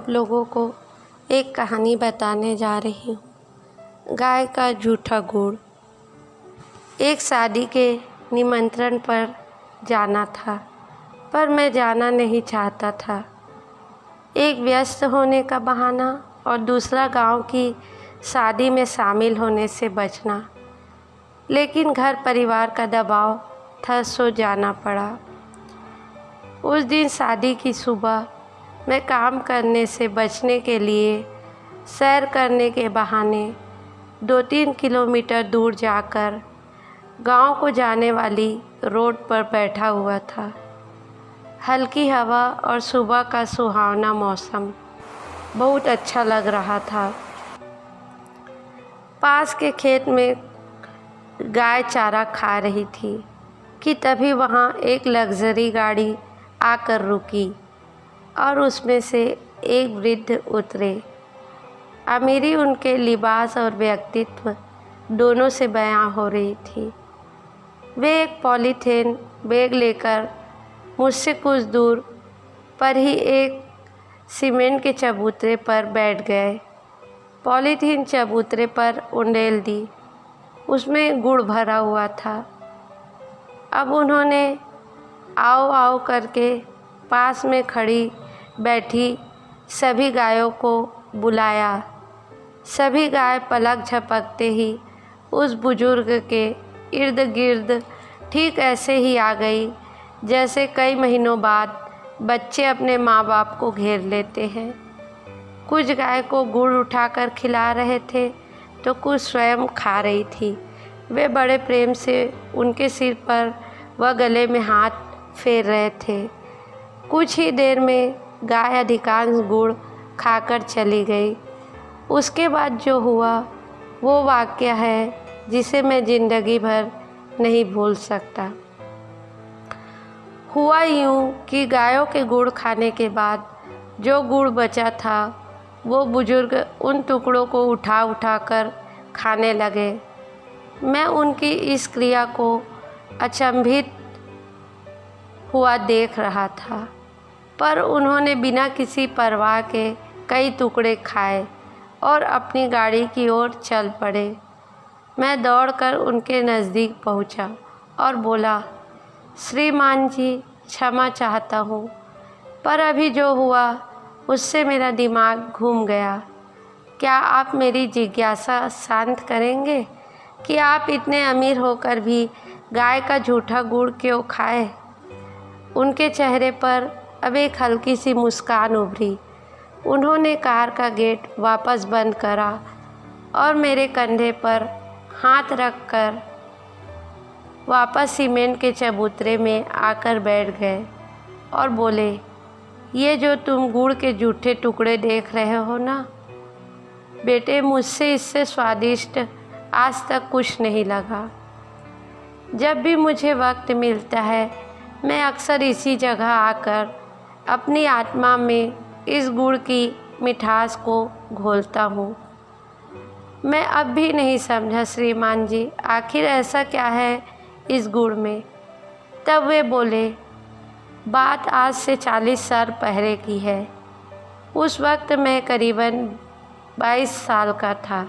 आप लोगों को एक कहानी बताने जा रही हूँ। गाय का झूठा गुड़। एक शादी के निमंत्रण पर जाना था, पर मैं जाना नहीं चाहता था। एक व्यस्त होने का बहाना और दूसरा गांव की शादी में शामिल होने से बचना। लेकिन घर परिवार का दबाव था, सो जाना पड़ा। उस दिन शादी की सुबह मैं काम करने से बचने के लिए सैर करने के बहाने 2-3 किलोमीटर दूर जाकर गांव को जाने वाली रोड पर बैठा हुआ था। हल्की हवा और सुबह का सुहावना मौसम बहुत अच्छा लग रहा था। पास के खेत में गाय चारा खा रही थी कि तभी वहाँ एक लग्जरी गाड़ी आकर रुकी और उसमें से एक वृद्ध उतरे। अमीरी उनके लिबास और व्यक्तित्व दोनों से बयां हो रही थी। वे एक पॉलीथीन बैग लेकर मुझसे कुछ दूर पर ही एक सीमेंट के चबूतरे पर बैठ गए। पॉलीथीन चबूतरे पर उंडेल दी, उसमें गुड़ भरा हुआ था। अब उन्होंने आओ आओ करके पास में खड़ी बैठी सभी गायों को बुलाया। सभी गाय पलक झपकते ही उस बुजुर्ग के इर्द गिर्द ठीक ऐसे ही आ गई जैसे कई महीनों बाद बच्चे अपने माँ बाप को घेर लेते हैं। कुछ गाय को गुड़ उठाकर खिला रहे थे तो कुछ स्वयं खा रही थी। वे बड़े प्रेम से उनके सिर पर व गले में हाथ फेर रहे थे। कुछ ही देर में गाय अधिकांश गुड़ खाकर चली गई। उसके बाद जो हुआ वो वाक़या है जिसे मैं ज़िंदगी भर नहीं भूल सकता। हुआ यूँ कि गायों के गुड़ खाने के बाद जो गुड़ बचा था वो बुजुर्ग उन टुकड़ों को उठा उठा कर खाने लगे। मैं उनकी इस क्रिया को अचंभित हुआ देख रहा था, पर उन्होंने बिना किसी परवाह के कई टुकड़े खाए और अपनी गाड़ी की ओर चल पड़े। मैं दौड़कर उनके नज़दीक पहुंचा और बोला, श्रीमान जी, क्षमा चाहता हूं, पर अभी जो हुआ उससे मेरा दिमाग घूम गया। क्या आप मेरी जिज्ञासा शांत करेंगे कि आप इतने अमीर होकर भी गाय का झूठा गुड़ क्यों खाए? उनके चेहरे पर अब एक हल्की सी मुस्कान उभरी। उन्होंने कार का गेट वापस बंद करा और मेरे कंधे पर हाथ रखकर वापस सीमेंट के चबूतरे में आकर बैठ गए और बोले, ये जो तुम गुड़ के जूठे टुकड़े देख रहे हो ना बेटे, मुझसे इससे स्वादिष्ट आज तक कुछ नहीं लगा। जब भी मुझे वक्त मिलता है मैं अक्सर इसी जगह आकर अपनी आत्मा में इस गुड़ की मिठास को घोलता हूँ। मैं अब भी नहीं समझा श्रीमान जी, आखिर ऐसा क्या है इस गुड़ में। तब वे बोले, बात आज से 40 साल पहले की है। उस वक्त मैं करीबन 22 साल का था।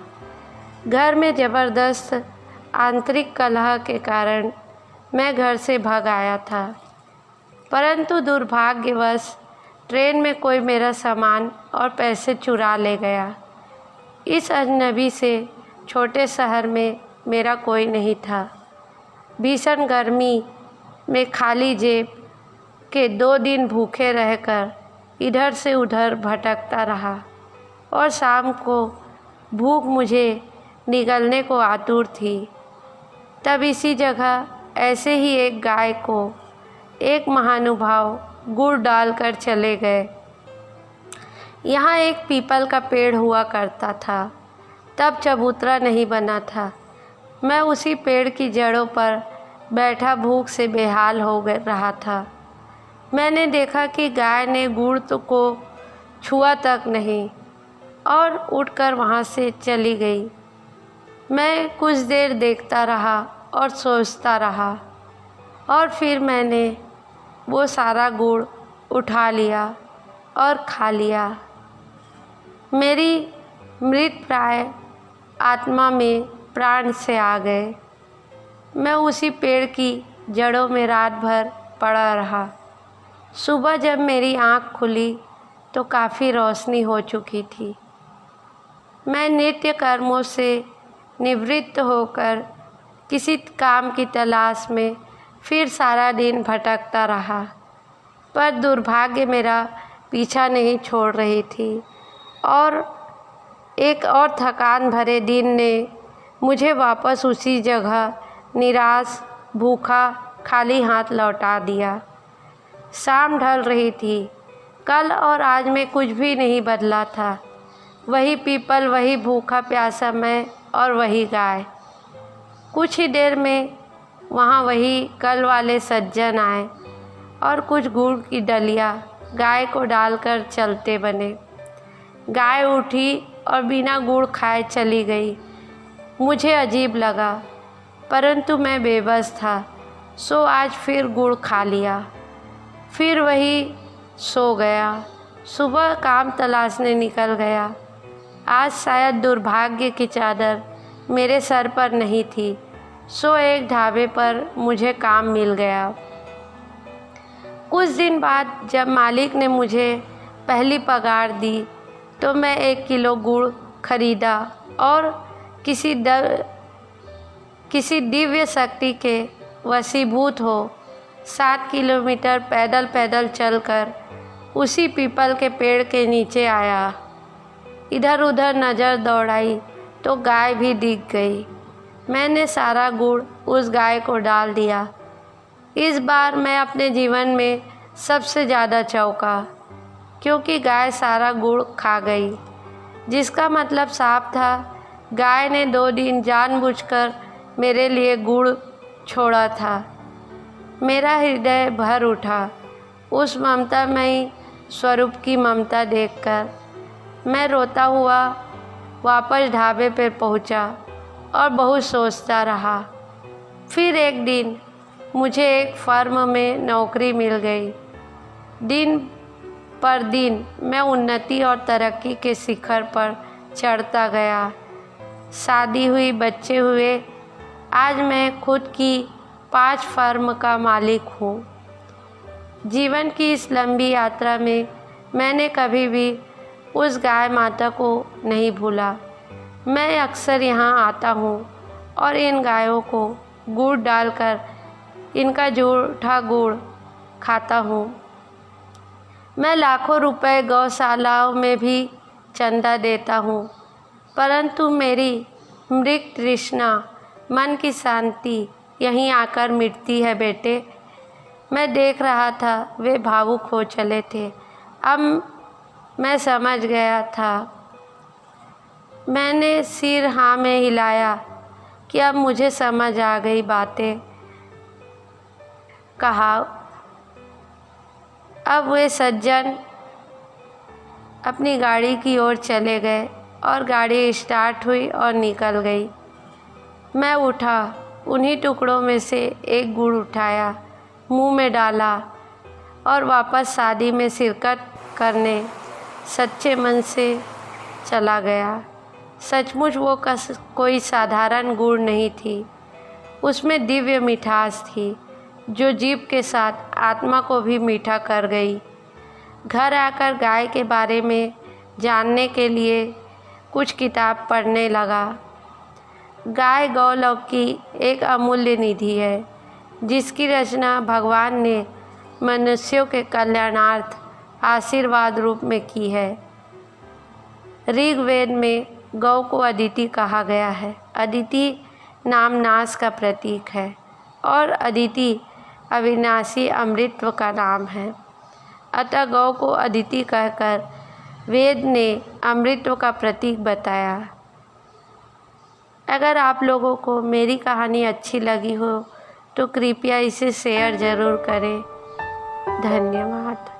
घर में ज़बरदस्त आंतरिक कलह के कारण मैं घर से भाग आया था, परंतु दुर्भाग्यवश ट्रेन में कोई मेरा सामान और पैसे चुरा ले गया। इस अजनबी से छोटे शहर में मेरा कोई नहीं था। भीषण गर्मी में खाली जेब के 2 दिन भूखे रहकर इधर से उधर भटकता रहा और शाम को भूख मुझे निगलने को आतुर थी। तब इसी जगह ऐसे ही एक गाय को एक महानुभाव गुड़ डालकर चले गए। यहाँ एक पीपल का पेड़ हुआ करता था, तब चबूतरा नहीं बना था। मैं उसी पेड़ की जड़ों पर बैठा भूख से बेहाल हो रहा था। मैंने देखा कि गाय ने गुड़ को छुआ तक नहीं और उठकर वहाँ से चली गई। मैं कुछ देर देखता रहा और सोचता रहा और फिर मैंने वो सारा गुड़ उठा लिया और खा लिया। मेरी मृत प्राय आत्मा में प्राण से आ गए। मैं उसी पेड़ की जड़ों में रात भर पड़ा रहा। सुबह जब मेरी आँख खुली तो काफ़ी रोशनी हो चुकी थी। मैं नित्य कर्मों से निवृत्त होकर किसी काम की तलाश में फिर सारा दिन भटकता रहा, पर दुर्भाग्य मेरा पीछा नहीं छोड़ रही थी और एक और थकान भरे दिन ने मुझे वापस उसी जगह निराश, भूखा, खाली हाथ लौटा दिया। शाम ढल रही थी। कल और आज में कुछ भी नहीं बदला था। वही पीपल, वही भूखा प्यासा मैं और वही गाय। कुछ ही देर में वहाँ वही कल वाले सज्जन आए और कुछ गुड़ की डलिया गाय को डालकर चलते बने। गाय उठी और बिना गुड़ खाए चली गई। मुझे अजीब लगा, परंतु मैं बेबस था, सो आज फिर गुड़ खा लिया। फिर वही सो गया। सुबह काम तलाशने निकल गया। आज शायद दुर्भाग्य की चादर मेरे सर पर नहीं थी, सो एक ढाबे पर मुझे काम मिल गया। कुछ दिन बाद जब मालिक ने मुझे पहली पगार दी तो मैं 1 किलो गुड़ खरीदा और किसी दिव्य शक्ति के वशीभूत हो 7 किलोमीटर पैदल पैदल चलकर उसी पीपल के पेड़ के नीचे आया। इधर उधर नज़र दौड़ाई तो गाय भी दिख गई। मैंने सारा गुड़ उस गाय को डाल दिया। इस बार मैं अपने जीवन में सबसे ज़्यादा चौंका, क्योंकि गाय सारा गुड़ खा गई, जिसका मतलब साफ था गाय ने 2 दिन जानबूझकर मेरे लिए गुड़ छोड़ा था। मेरा हृदय भर उठा उस ममतामयी स्वरूप की ममता देखकर। मैं रोता हुआ वापस ढाबे पर पहुंचा और बहुत सोचता रहा। फिर एक दिन मुझे एक फर्म में नौकरी मिल गई। दिन पर दिन मैं उन्नति और तरक्की के शिखर पर चढ़ता गया। शादी हुई, बच्चे हुए। आज मैं खुद की 5 फर्म का मालिक हूँ। जीवन की इस लंबी यात्रा में मैंने कभी भी उस गाय माता को नहीं भूला। मैं अक्सर यहाँ आता हूँ और इन गायों को गुड़ डालकर इनका जूठा गुड़ खाता हूँ। मैं लाखों रुपए गौशालाओं में भी चंदा देता हूँ, परंतु मेरी मृत तृष्णा, मन की शांति यहीं आकर मिटती है बेटे। मैं देख रहा था वे भावुक हो चले थे। अब मैं समझ गया था। मैंने सिर हाँ में हिलाया कि अब मुझे समझ आ गई बातें। कहा। अब वे सज्जन अपनी गाड़ी की ओर चले गए और गाड़ी स्टार्ट हुई और निकल गई। मैं उठा, उन्हीं टुकड़ों में से एक गुड़ उठाया, मुंह में डाला और वापस शादी में शिरकत करने सच्चे मन से चला गया। सचमुच वो कोई साधारण गुड़ नहीं थी, उसमें दिव्य मिठास थी जो जीभ के साथ आत्मा को भी मीठा कर गई। घर आकर गाय के बारे में जानने के लिए कुछ किताब पढ़ने लगा। गाय गौलोक की एक अमूल्य निधि है, जिसकी रचना भगवान ने मनुष्यों के कल्याणार्थ आशीर्वाद रूप में की है। ऋग्वेद में गौ को अदिति कहा गया है। अदिति नाम नाश का प्रतीक है और अदिति अविनाशी अमृतत्व का नाम है। अतः गौ को अदिति कहकर वेद ने अमृतत्व का प्रतीक बताया। अगर आप लोगों को मेरी कहानी अच्छी लगी हो तो कृपया इसे शेयर ज़रूर करें। धन्यवाद।